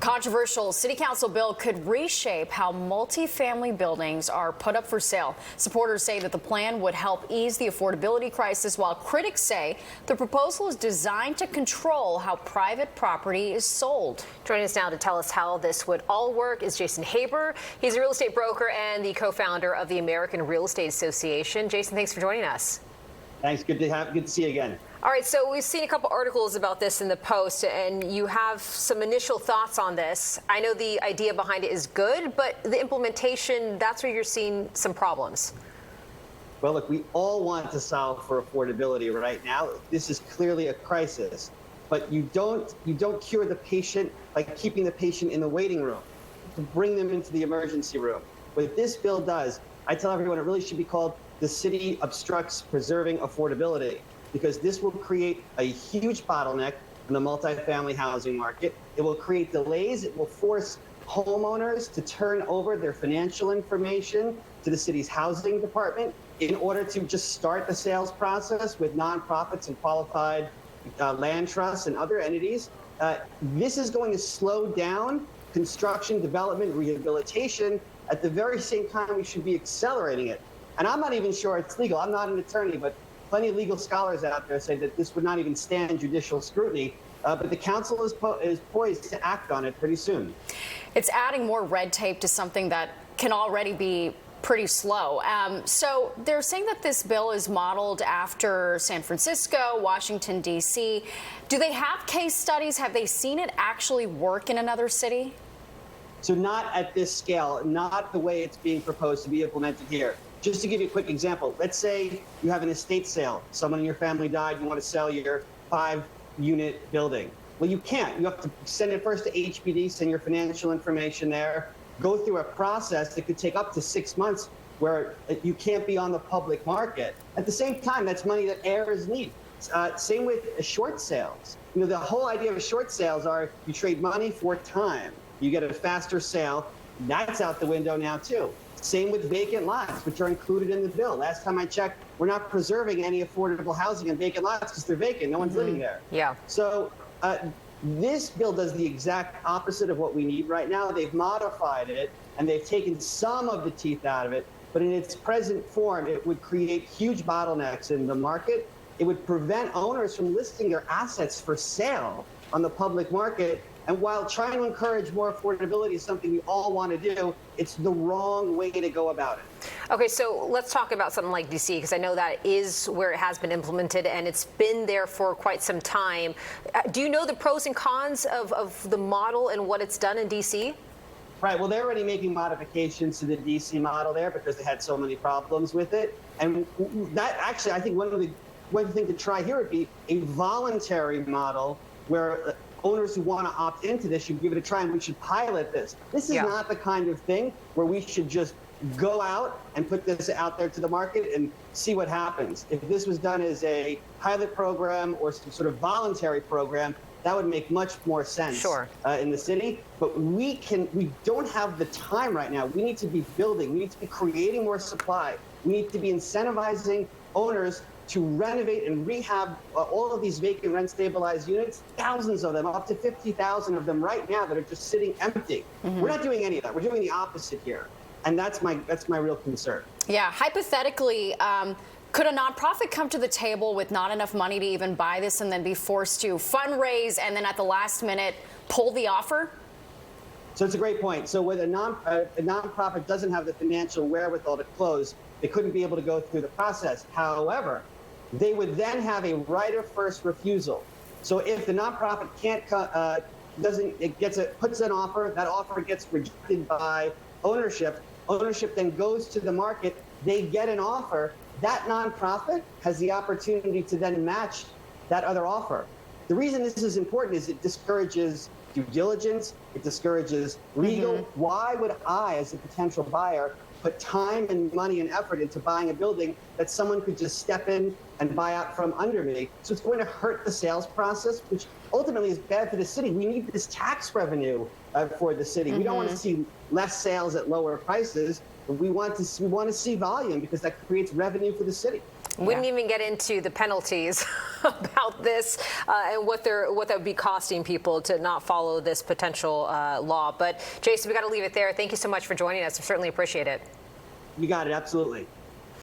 controversial city council bill could reshape how multifamily buildings are put up for sale. Supporters say that the plan would help ease the affordability crisis, while critics say the proposal is designed to control how private property is sold. Joining us now to tell us how this would all work is Jason Haber. He's a real estate broker and the co-founder of the American Real Estate Association. Jason, thanks for joining us. Thanks. Good to see you again. All right, so we've seen a couple articles about this in the Post, and you have some initial thoughts on this. I know the idea behind it is good, but the implementation, that's where you're seeing some problems. Well, look, we all want to solve for affordability right now. This is clearly a crisis, but you don't cure the patient by keeping the patient in the waiting room, to bring them into the emergency room. What this bill does, I tell everyone it really should be called "The City Obstructs Preserving Affordability," because this will create a huge bottleneck in the multifamily housing market. It will create delays. It will force homeowners to turn over their financial information to the city's housing department in order to just start the sales process with nonprofits and qualified land trusts and other entities. This is going to slow down construction, development, rehabilitation. At the very same time, we should be accelerating it. And I'm not even sure it's legal. I'm not an attorney, but plenty of legal scholars out there say that this would not even stand judicial scrutiny, but the council is poised to act on it pretty soon. It's adding more red tape to something that can already be pretty slow. So they're saying that this bill is modeled after San Francisco, Washington, D.C. Do they have case studies? Have they seen it actually work in another city? So not at this scale, not the way it's being proposed to be implemented here. Just to give you a quick example, let's say you have an estate sale. Someone in your family died, you want to sell your 5-unit building. Well, you can't. You have to send it first to HPD, send your financial information there, go through a process that could take up to 6 months where you can't be on the public market. At the same time, that's money that heirs need. Same with short sales. You know, the whole idea of short sales are you trade money for time. You get a faster sale. That's out the window now, too. Same with vacant lots, which are included in the bill. Last time I checked, we're not preserving any affordable housing in vacant lots because they're vacant. No one's living there. Yeah. So this bill does the exact opposite of what we need right now. They've modified it, and they've taken some of the teeth out of it. But in its present form, it would create huge bottlenecks in the market. It would prevent owners from listing their assets for sale on the public market. And while trying to encourage more affordability is something we all want to do, it's the wrong way to go about it. Okay, so let's talk about something like D.C., because I know that is where it has been implemented, and it's been there for quite some time. Do you know the pros and cons of the model and what it's done in D.C.? Right. Well, they're already making modifications to the D.C. model there because they had so many problems with it. And that actually, I think one thing to try here would be a voluntary model where owners who want to opt into this should give it a try, and we should pilot this. This is not the kind of thing where we should just go out and put this out there to the market and see what happens. If this was done as a pilot program or some sort of voluntary program, that would make much more sense in the city. But we don't have the time right now. We need to be building. We need to be creating more supply. We need to be incentivizing owners to renovate and rehab all of these vacant rent-stabilized units, thousands of them, up to 50,000 of them right now that are just sitting empty. We're not doing any of that. We're doing the opposite here. And that's my real concern. Yeah, hypothetically, could a nonprofit come to the table with not enough money to even buy this and then be forced to fundraise and then at the last minute pull the offer? So it's a great point. So when a nonprofit doesn't have the financial wherewithal to close, they couldn't be able to go through the process. However, they would then have a right of first refusal. So if the nonprofit puts an offer, that offer gets rejected by ownership. Ownership then goes to the market. They get an offer. That nonprofit has the opportunity to then match that other offer. The reason this is important is it discourages due diligence. It discourages legal. Why would I, as a potential buyer, put time and money and effort into buying a building that someone could just step in and buy out from under me? So it's going to hurt the sales process, which ultimately is bad for the city. We need this tax revenue for the city. We don't want to see less sales at lower prices. We want to see volume because that creates revenue for the city. We didn't even get into the penalties about this and what that would be costing people to not follow this potential law. But Jason, we got to leave it there. Thank you so much for joining us. I certainly appreciate it. You got it. Absolutely.